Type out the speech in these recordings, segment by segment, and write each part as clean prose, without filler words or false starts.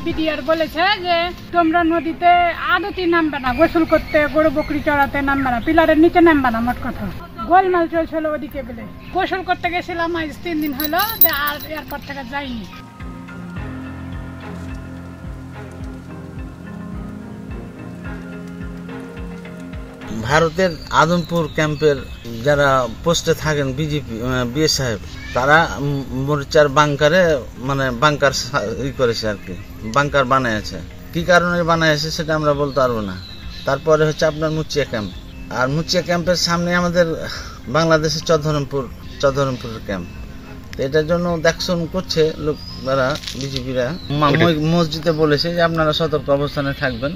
BDR বলেছে যে তোমরা নদীতে আদতি নামবে না, গোসল করতে, গরু বকরি চড়াতে নামবে না, পিলারের নিচে নামবে না। মোট কথা গোলমাল চলছিল ওদিকে বলে। গোসল করতে গেছিলাম আজ 3 দিন হলো, আর এরপর থেকে যাইনি। ভারতের আদমপুর ক্যাম্পের যারা পোস্টে থাকেন বিজেপি বিএ সাহেব, তারা মরিচার বাংকারে বাংকার করেছে আর কি, বাংকার বানাইছে। কি কারণে বানাইছে সেটা আমরা বলতে পারবো না। তারপরে হচ্ছে আপনার মুচিয়া ক্যাম্প, আর মুচিয়া ক্যাম্পের সামনে আমাদের বাংলাদেশের চৌধুরীপুরের ক্যাম্প। এটার জন্য দেখশন করছে লোকরা, বিজেপিরা। মসজিদে বলেছে যে আপনারা সতর্ক অবস্থানে থাকবেন,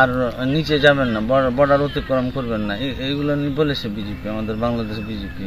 আর নিচে যাবেন না, বর্ডার অতিক্রম করবেন না, এইগুলো বলেছে বিজেপি, আমাদের বাংলাদেশ বিজেপি।